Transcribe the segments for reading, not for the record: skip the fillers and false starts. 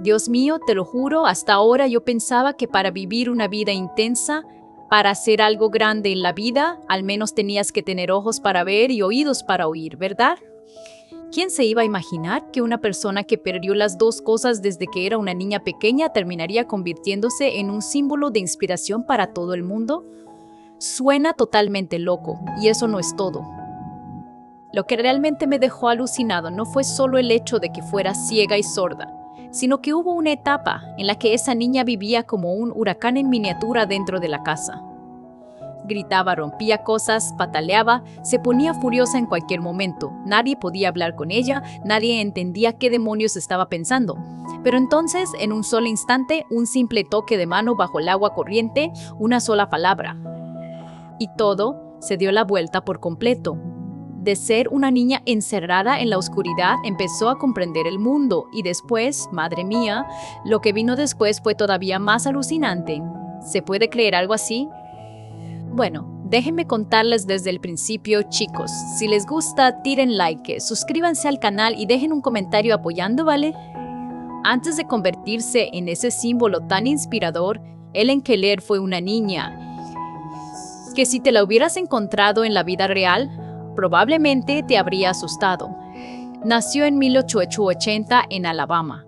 Dios mío, te lo juro, hasta ahora yo pensaba que para vivir una vida intensa, para hacer algo grande en la vida, al menos tenías que tener ojos para ver y oídos para oír, ¿verdad? ¿Quién se iba a imaginar que una persona que perdió las dos cosas desde que era una niña pequeña terminaría convirtiéndose en un símbolo de inspiración para todo el mundo? Suena totalmente loco, y eso no es todo. Lo que realmente me dejó alucinado no fue solo el hecho de que fuera ciega y sorda, sino que hubo una etapa en la que esa niña vivía como un huracán en miniatura dentro de la casa. Gritaba, rompía cosas, pataleaba, se ponía furiosa en cualquier momento. Nadie podía hablar con ella, nadie entendía qué demonios estaba pensando. Pero entonces, en un solo instante, un simple toque de mano bajo el agua corriente, una sola palabra. Y todo se dio la vuelta por completo. De ser una niña encerrada en la oscuridad, empezó a comprender el mundo y después, madre mía, lo que vino después fue todavía más alucinante. ¿Se puede creer algo así? Bueno, déjenme contarles desde el principio, chicos. Si les gusta, tiren like, suscríbanse al canal y dejen un comentario apoyando, ¿vale? Antes de convertirse en ese símbolo tan inspirador, Helen Keller fue una niña que si te la hubieras encontrado en la vida real, probablemente te habría asustado. Nació en 1880 en Alabama.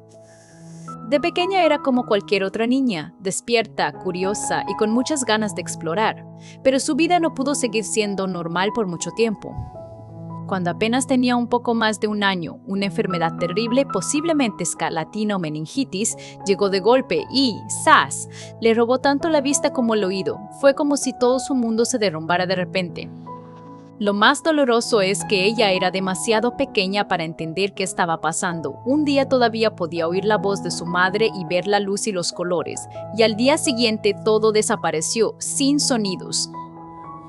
De pequeña era como cualquier otra niña, despierta, curiosa y con muchas ganas de explorar, pero su vida no pudo seguir siendo normal por mucho tiempo. Cuando apenas tenía un poco más de un año, una enfermedad terrible, posiblemente escarlatina o meningitis, llegó de golpe y, ¡zas!, le robó tanto la vista como el oído. Fue como si todo su mundo se derrumbara de repente. Lo más doloroso es que ella era demasiado pequeña para entender qué estaba pasando. Un día todavía podía oír la voz de su madre y ver la luz y los colores, y al día siguiente todo desapareció, sin sonidos,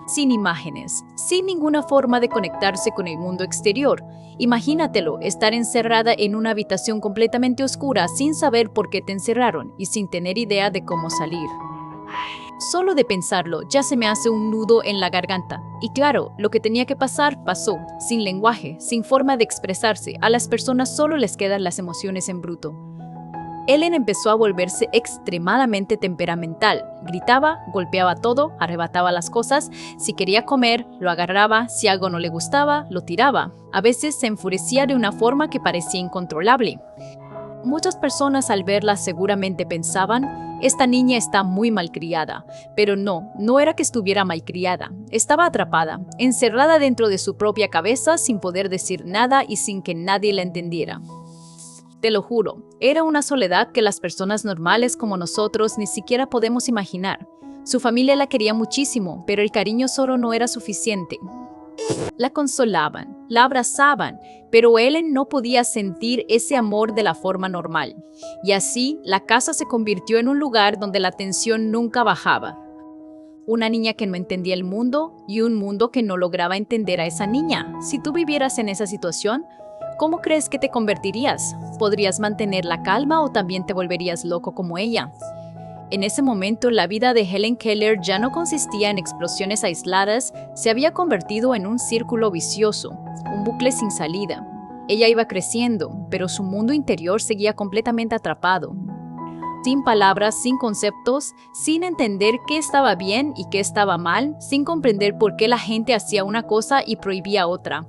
sin imágenes, sin ninguna forma de conectarse con el mundo exterior. Imagínatelo, estar encerrada en una habitación completamente oscura sin saber por qué te encerraron y sin tener idea de cómo salir. Solo de pensarlo ya se me hace un nudo en la garganta. Y claro, lo que tenía que pasar, pasó. Sin lenguaje, sin forma de expresarse, a las personas solo les quedan las emociones en bruto. Helen empezó a volverse extremadamente temperamental. Gritaba, golpeaba todo, arrebataba las cosas. Si quería comer, lo agarraba. Si algo no le gustaba, lo tiraba. A veces se enfurecía de una forma que parecía incontrolable. Muchas personas al verla seguramente pensaban, esta niña está muy malcriada, pero no era que estuviera malcriada, estaba atrapada, encerrada dentro de su propia cabeza sin poder decir nada y sin que nadie la entendiera. Te lo juro, era una soledad que las personas normales como nosotros ni siquiera podemos imaginar. Su familia la quería muchísimo, pero el cariño solo no era suficiente. La consolaban, la abrazaban, pero Helen no podía sentir ese amor de la forma normal. Y así, la casa se convirtió en un lugar donde la tensión nunca bajaba. Una niña que no entendía el mundo y un mundo que no lograba entender a esa niña. Si tú vivieras en esa situación, ¿cómo crees que te convertirías? ¿Podrías mantener la calma o también te volverías loco como ella? En ese momento, la vida de Helen Keller ya no consistía en explosiones aisladas, se había convertido en un círculo vicioso, un bucle sin salida. Ella iba creciendo, pero su mundo interior seguía completamente atrapado. Sin palabras, sin conceptos, sin entender qué estaba bien y qué estaba mal, sin comprender por qué la gente hacía una cosa y prohibía otra.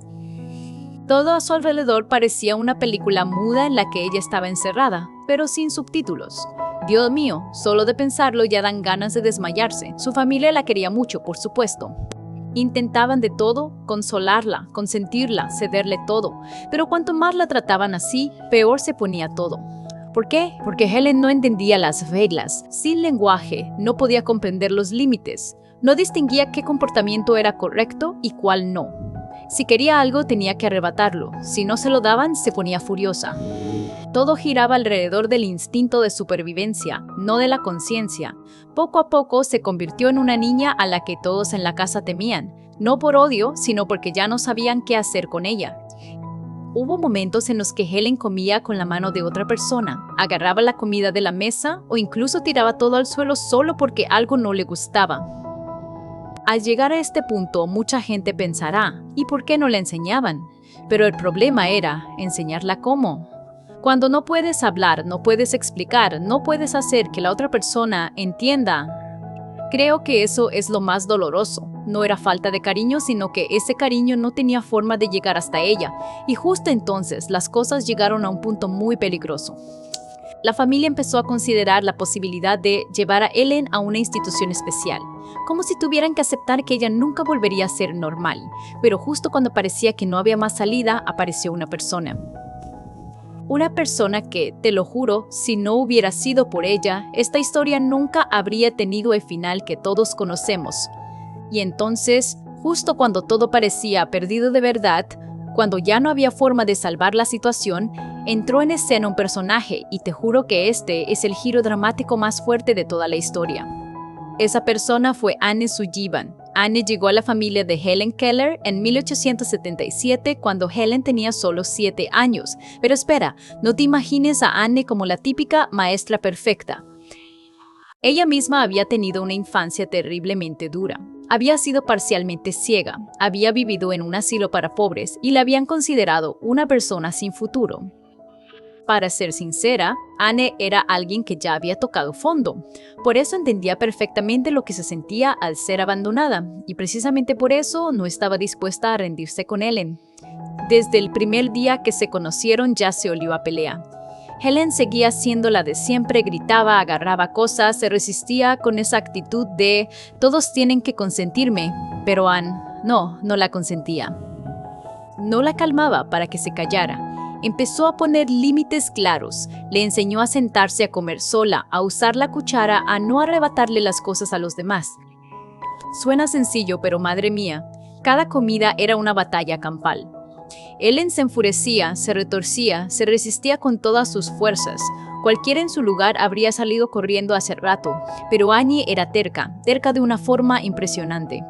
Todo a su alrededor parecía una película muda en la que ella estaba encerrada, pero sin subtítulos. Dios mío, solo de pensarlo ya dan ganas de desmayarse. Su familia la quería mucho, por supuesto. Intentaban de todo, consolarla, consentirla, cederle todo. Pero cuanto más la trataban así, peor se ponía todo. ¿Por qué? Porque Helen no entendía las reglas. Sin lenguaje, no podía comprender los límites. No distinguía qué comportamiento era correcto y cuál no. Si quería algo, tenía que arrebatarlo. Si no se lo daban, se ponía furiosa. Todo giraba alrededor del instinto de supervivencia, no de la conciencia. Poco a poco se convirtió en una niña a la que todos en la casa temían, no por odio, sino porque ya no sabían qué hacer con ella. Hubo momentos en los que Helen comía con la mano de otra persona, agarraba la comida de la mesa o incluso tiraba todo al suelo solo porque algo no le gustaba. Al llegar a este punto, mucha gente pensará, ¿y por qué no le enseñaban? Pero el problema era enseñarla cómo. Cuando no puedes hablar, no puedes explicar, no puedes hacer que la otra persona entienda, creo que eso es lo más doloroso. No era falta de cariño, sino que ese cariño no tenía forma de llegar hasta ella. Y justo entonces las cosas llegaron a un punto muy peligroso. La familia empezó a considerar la posibilidad de llevar a Ellen a una institución especial, como si tuvieran que aceptar que ella nunca volvería a ser normal. Pero justo cuando parecía que no había más salida, apareció una persona. Una persona que, te lo juro, si no hubiera sido por ella, esta historia nunca habría tenido el final que todos conocemos. Y entonces, justo cuando todo parecía perdido de verdad, cuando ya no había forma de salvar la situación, entró en escena un personaje y te juro que este es el giro dramático más fuerte de toda la historia. Esa persona fue Anne Sullivan. Anne llegó a la familia de Helen Keller en 1877 cuando Helen tenía solo 7 años. Pero espera, no te imagines a Anne como la típica maestra perfecta. Ella misma había tenido una infancia terriblemente dura. Había sido parcialmente ciega, había vivido en un asilo para pobres y la habían considerado una persona sin futuro. Para ser sincera, Anne era alguien que ya había tocado fondo. Por eso entendía perfectamente lo que se sentía al ser abandonada, y precisamente por eso no estaba dispuesta a rendirse con Helen. Desde el primer día que se conocieron ya se olió a pelea. Helen seguía siendo la de siempre, gritaba, agarraba cosas, se resistía con esa actitud de «todos tienen que consentirme», pero Anne no la consentía. No la calmaba para que se callara. Empezó a poner límites claros, le enseñó a sentarse a comer sola, a usar la cuchara, a no arrebatarle las cosas a los demás. Suena sencillo, pero madre mía, cada comida era una batalla campal. Ellen se enfurecía, se retorcía, se resistía con todas sus fuerzas. Cualquiera en su lugar habría salido corriendo hace rato, pero Annie era terca de una forma impresionante.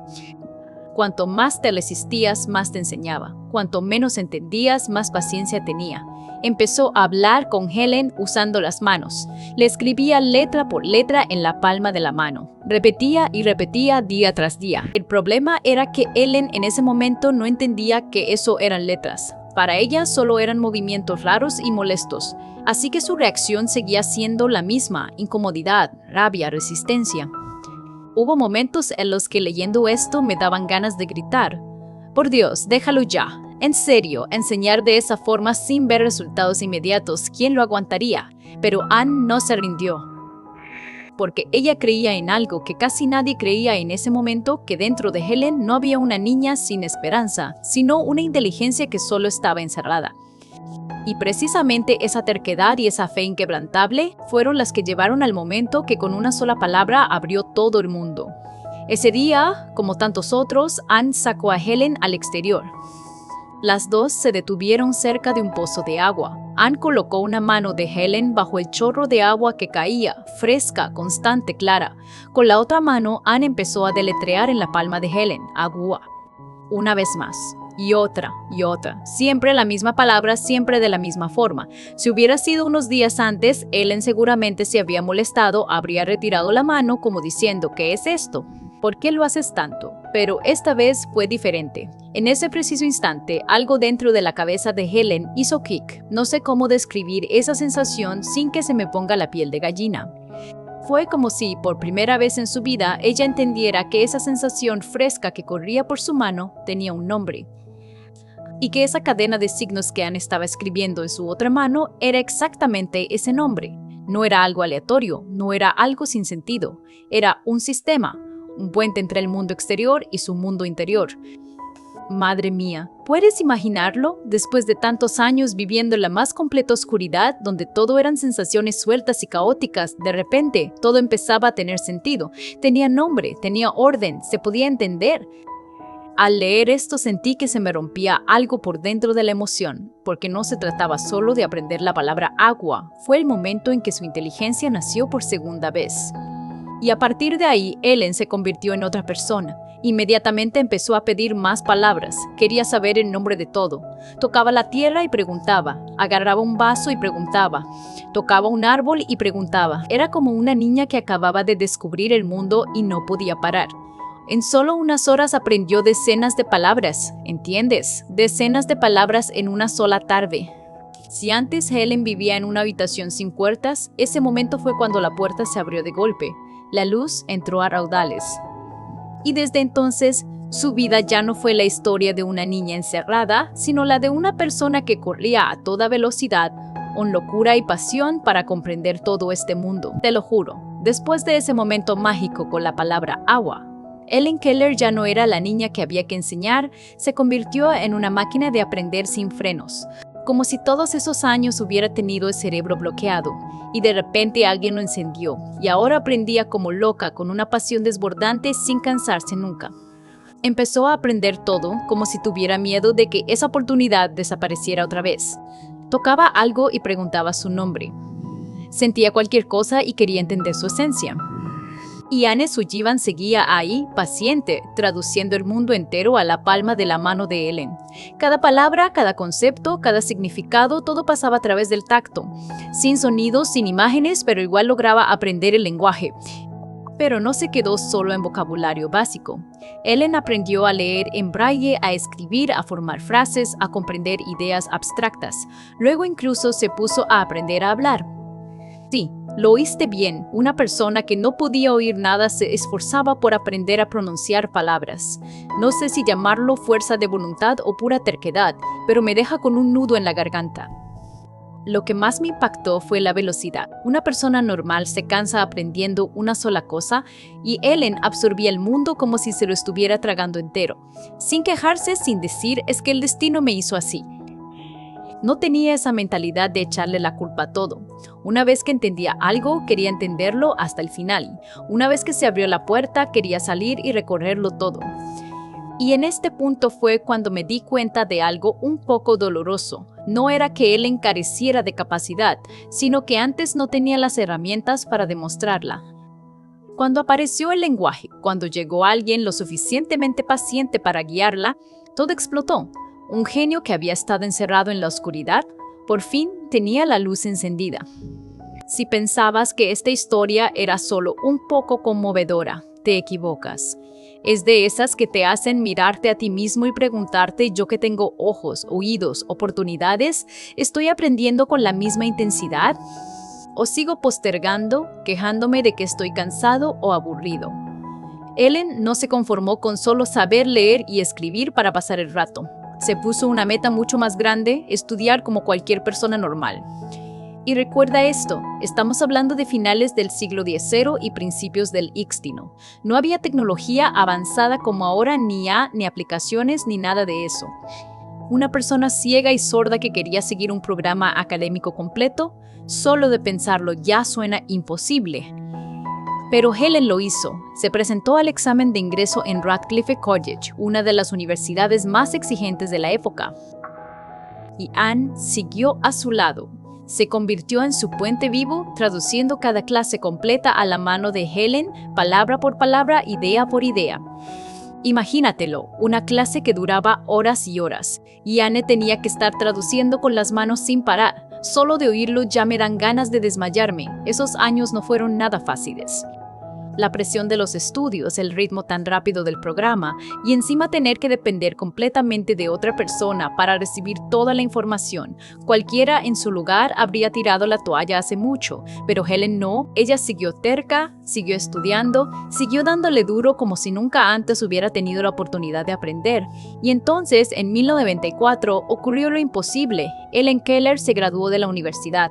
Cuanto más te resistías, más te enseñaba. Cuanto menos entendías, más paciencia tenía. Empezó a hablar con Helen usando las manos. Le escribía letra por letra en la palma de la mano. Repetía y repetía día tras día. El problema era que Helen en ese momento no entendía que eso eran letras. Para ella solo eran movimientos raros y molestos. Así que su reacción seguía siendo la misma: incomodidad, rabia, resistencia. Hubo momentos en los que leyendo esto me daban ganas de gritar. Por Dios, déjalo ya. En serio, enseñar de esa forma sin ver resultados inmediatos, ¿quién lo aguantaría? Pero Anne no se rindió. Porque ella creía en algo que casi nadie creía en ese momento, que dentro de Helen no había una niña sin esperanza, sino una inteligencia que solo estaba encerrada. Y precisamente esa terquedad y esa fe inquebrantable fueron las que llevaron al momento que con una sola palabra abrió todo el mundo. Ese día, como tantos otros, Anne sacó a Helen al exterior. Las dos se detuvieron cerca de un pozo de agua. Anne colocó una mano de Helen bajo el chorro de agua que caía, fresca, constante, clara. Con la otra mano, Anne empezó a deletrear en la palma de Helen, agua. Una vez más. Y otra, siempre la misma palabra, siempre de la misma forma. Si hubiera sido unos días antes, Ellen seguramente se había molestado, habría retirado la mano como diciendo, ¿qué es esto? ¿Por qué lo haces tanto? Pero esta vez fue diferente. En ese preciso instante, algo dentro de la cabeza de Helen hizo clic. No sé cómo describir esa sensación sin que se me ponga la piel de gallina. Fue como si, por primera vez en su vida, ella entendiera que esa sensación fresca que corría por su mano tenía un nombre. Y que esa cadena de signos que Anne estaba escribiendo en su otra mano era exactamente ese nombre. No era algo aleatorio, no era algo sin sentido. Era un sistema, un puente entre el mundo exterior y su mundo interior. Madre mía, ¿puedes imaginarlo? Después de tantos años viviendo en la más completa oscuridad, donde todo eran sensaciones sueltas y caóticas, de repente todo empezaba a tener sentido. Tenía nombre, tenía orden, se podía entender. Al leer esto sentí que se me rompía algo por dentro de la emoción, porque no se trataba solo de aprender la palabra agua, fue el momento en que su inteligencia nació por segunda vez. Y a partir de ahí, Ellen se convirtió en otra persona. Inmediatamente empezó a pedir más palabras, quería saber el nombre de todo. Tocaba la tierra y preguntaba, agarraba un vaso y preguntaba, tocaba un árbol y preguntaba. Era como una niña que acababa de descubrir el mundo y no podía parar. En solo unas horas aprendió decenas de palabras, ¿entiendes? Decenas de palabras en una sola tarde. Si antes Helen vivía en una habitación sin puertas, ese momento fue cuando la puerta se abrió de golpe. La luz entró a raudales. Y desde entonces, su vida ya no fue la historia de una niña encerrada, sino la de una persona que corría a toda velocidad, con locura y pasión para comprender todo este mundo. Te lo juro, después de ese momento mágico con la palabra agua, Helen Keller ya no era la niña que había que enseñar, se convirtió en una máquina de aprender sin frenos, como si todos esos años hubiera tenido el cerebro bloqueado, y de repente alguien lo encendió, y ahora aprendía como loca, con una pasión desbordante sin cansarse nunca. Empezó a aprender todo como si tuviera miedo de que esa oportunidad desapareciera otra vez. Tocaba algo y preguntaba su nombre. Sentía cualquier cosa y quería entender su esencia. Y Anne Sullivan seguía ahí, paciente, traduciendo el mundo entero a la palma de la mano de Helen. Cada palabra, cada concepto, cada significado, todo pasaba a través del tacto. Sin sonidos, sin imágenes, pero igual lograba aprender el lenguaje. Pero no se quedó solo en vocabulario básico. Helen aprendió a leer en braille, a escribir, a formar frases, a comprender ideas abstractas. Luego incluso se puso a aprender a hablar. Sí, lo oíste bien, una persona que no podía oír nada se esforzaba por aprender a pronunciar palabras. No sé si llamarlo fuerza de voluntad o pura terquedad, pero me deja con un nudo en la garganta. Lo que más me impactó fue la velocidad. Una persona normal se cansa aprendiendo una sola cosa y Helen absorbía el mundo como si se lo estuviera tragando entero, sin quejarse, sin decir es que el destino me hizo así. No tenía esa mentalidad de echarle la culpa a todo. Una vez que entendía algo, quería entenderlo hasta el final. Una vez que se abrió la puerta, quería salir y recorrerlo todo. Y en este punto fue cuando me di cuenta de algo un poco doloroso. No era que Helen careciera de capacidad, sino que antes no tenía las herramientas para demostrarla. Cuando apareció el lenguaje, cuando llegó alguien lo suficientemente paciente para guiarla, todo explotó. Un genio que había estado encerrado en la oscuridad, por fin tenía la luz encendida. Si pensabas que esta historia era solo un poco conmovedora, te equivocas. Es de esas que te hacen mirarte a ti mismo y preguntarte, yo que tengo ojos, oídos, oportunidades, ¿estoy aprendiendo con la misma intensidad? ¿O sigo postergando, quejándome de que estoy cansado o aburrido? Helen no se conformó con solo saber leer y escribir para pasar el rato. Se puso una meta mucho más grande, estudiar como cualquier persona normal. Y recuerda esto, estamos hablando de finales del siglo X y principios del Ixtino. No había tecnología avanzada como ahora, ni ni aplicaciones, ni nada de eso. Una persona ciega y sorda que quería seguir un programa académico completo, solo de pensarlo ya suena imposible. Pero Helen lo hizo. Se presentó al examen de ingreso en Radcliffe College, una de las universidades más exigentes de la época. Y Anne siguió a su lado. Se convirtió en su puente vivo, traduciendo cada clase completa a la mano de Helen, palabra por palabra, idea por idea. Imagínatelo, una clase que duraba horas y horas, y Anne tenía que estar traduciendo con las manos sin parar. Solo de oírlo ya me dan ganas de desmayarme. Esos años no fueron nada fáciles. La presión de los estudios, el ritmo tan rápido del programa y encima tener que depender completamente de otra persona para recibir toda la información. Cualquiera en su lugar habría tirado la toalla hace mucho, pero Helen no. Ella siguió terca, siguió estudiando, siguió dándole duro como si nunca antes hubiera tenido la oportunidad de aprender. Y entonces, en 1994, ocurrió lo imposible. Helen Keller se graduó de la universidad.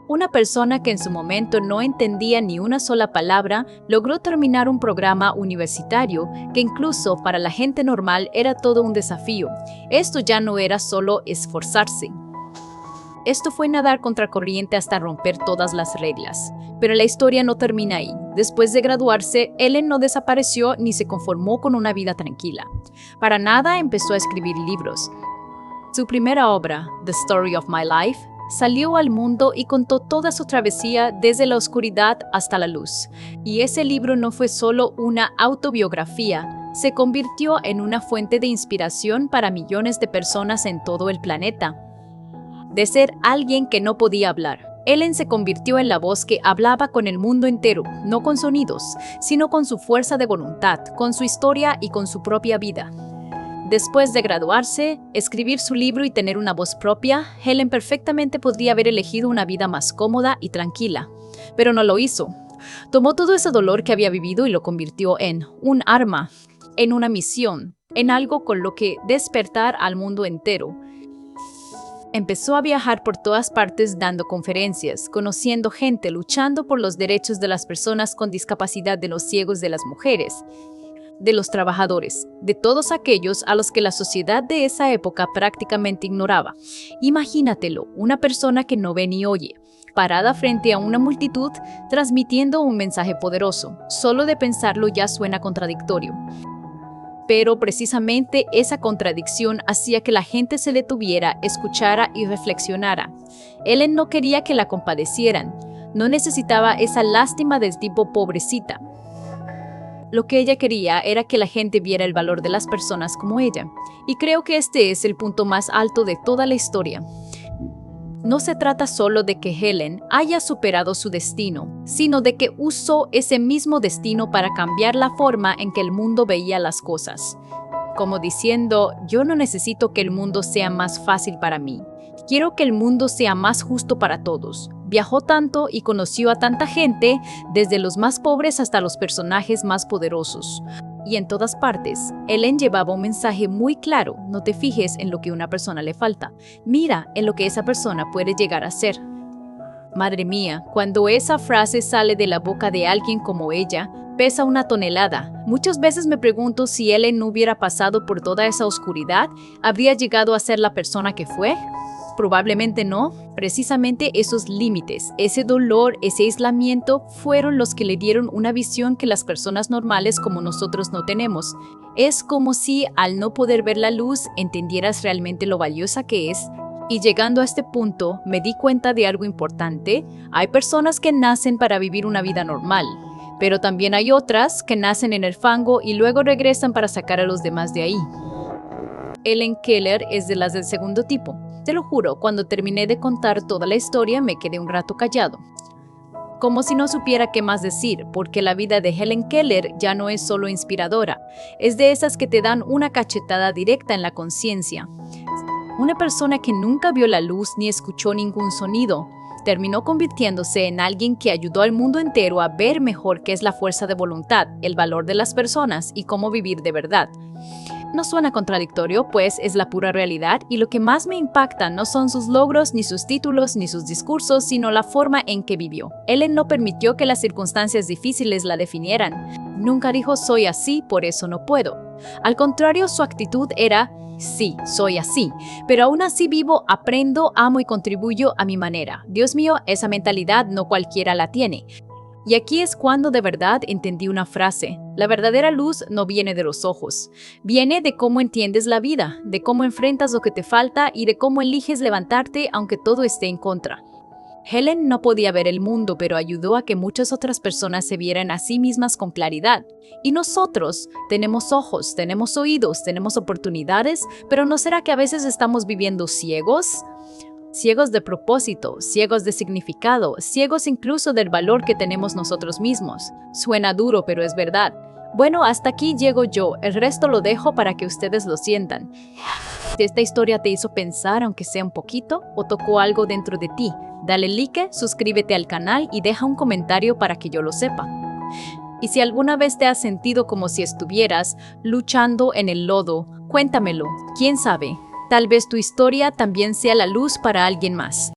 Una persona que en su momento no entendía ni una sola palabra logró terminar un programa universitario que incluso para la gente normal era todo un desafío. Esto ya no era solo esforzarse. Esto fue nadar contracorriente hasta romper todas las reglas. Pero la historia no termina ahí. Después de graduarse, Helen no desapareció ni se conformó con una vida tranquila. Para nada empezó a escribir libros. Su primera obra, The Story of My Life, salió al mundo y contó toda su travesía desde la oscuridad hasta la luz. Y ese libro no fue solo una autobiografía, se convirtió en una fuente de inspiración para millones de personas en todo el planeta. De ser alguien que no podía hablar, Helen se convirtió en la voz que hablaba con el mundo entero, no con sonidos, sino con su fuerza de voluntad, con su historia y con su propia vida. Después de graduarse, escribir su libro y tener una voz propia, Helen perfectamente podría haber elegido una vida más cómoda y tranquila, pero no lo hizo. Tomó todo ese dolor que había vivido y lo convirtió en un arma, en una misión, en algo con lo que despertar al mundo entero. Empezó a viajar por todas partes dando conferencias, conociendo gente, luchando por los derechos de las personas con discapacidad, de los ciegos, de las mujeres, de los trabajadores, de todos aquellos a los que la sociedad de esa época prácticamente ignoraba. Imagínatelo, una persona que no ve ni oye, parada frente a una multitud, transmitiendo un mensaje poderoso. Solo de pensarlo ya suena contradictorio. Pero precisamente esa contradicción hacía que la gente se detuviera, escuchara y reflexionara. Helen no quería que la compadecieran, no necesitaba esa lástima del tipo pobrecita. Lo que ella quería era que la gente viera el valor de las personas como ella. Y creo que este es el punto más alto de toda la historia. No se trata solo de que Helen haya superado su destino, sino de que usó ese mismo destino para cambiar la forma en que el mundo veía las cosas. Como diciendo, yo no necesito que el mundo sea más fácil para mí. Quiero que el mundo sea más justo para todos. Viajó tanto y conoció a tanta gente, desde los más pobres hasta los personajes más poderosos. Y en todas partes, Helen llevaba un mensaje muy claro: no te fijes en lo que a una persona le falta, mira en lo que esa persona puede llegar a ser. Madre mía, cuando esa frase sale de la boca de alguien como ella, pesa una tonelada. Muchas veces me pregunto si Helen no hubiera pasado por toda esa oscuridad, ¿habría llegado a ser la persona que fue? Probablemente no. Precisamente esos límites, ese dolor, ese aislamiento fueron los que le dieron una visión que las personas normales como nosotros no tenemos. Es como si al no poder ver la luz entendieras realmente lo valiosa que es. Y llegando a este punto me di cuenta de algo importante. Hay personas que nacen para vivir una vida normal, pero también hay otras que nacen en el fango y luego regresan para sacar a los demás de ahí. Helen Keller es de las del segundo tipo. Te lo juro, cuando terminé de contar toda la historia me quedé un rato callado, como si no supiera qué más decir, porque la vida de Helen Keller ya no es solo inspiradora, es de esas que te dan una cachetada directa en la conciencia. Una persona que nunca vio la luz ni escuchó ningún sonido, terminó convirtiéndose en alguien que ayudó al mundo entero a ver mejor qué es la fuerza de voluntad, el valor de las personas y cómo vivir de verdad. No suena contradictorio, pues es la pura realidad, y lo que más me impacta no son sus logros, ni sus títulos, ni sus discursos, sino la forma en que vivió. Helen no permitió que las circunstancias difíciles la definieran. Nunca dijo soy así, por eso no puedo. Al contrario, su actitud era sí, soy así, pero aún así vivo, aprendo, amo y contribuyo a mi manera. Dios mío, esa mentalidad no cualquiera la tiene. Y aquí es cuando de verdad entendí una frase: la verdadera luz no viene de los ojos, viene de cómo entiendes la vida, de cómo enfrentas lo que te falta y de cómo eliges levantarte aunque todo esté en contra. Helen no podía ver el mundo, pero ayudó a que muchas otras personas se vieran a sí mismas con claridad. Y nosotros tenemos ojos, tenemos oídos, tenemos oportunidades, pero ¿no será que a veces estamos viviendo ciegos? Ciegos de propósito, ciegos de significado, ciegos incluso del valor que tenemos nosotros mismos. Suena duro, pero es verdad. Bueno, hasta aquí llego yo, el resto lo dejo para que ustedes lo sientan. Si esta historia te hizo pensar, aunque sea un poquito, o tocó algo dentro de ti, dale like, suscríbete al canal y deja un comentario para que yo lo sepa. Y si alguna vez te has sentido como si estuvieras luchando en el lodo, cuéntamelo, quién sabe. Tal vez tu historia también sea la luz para alguien más.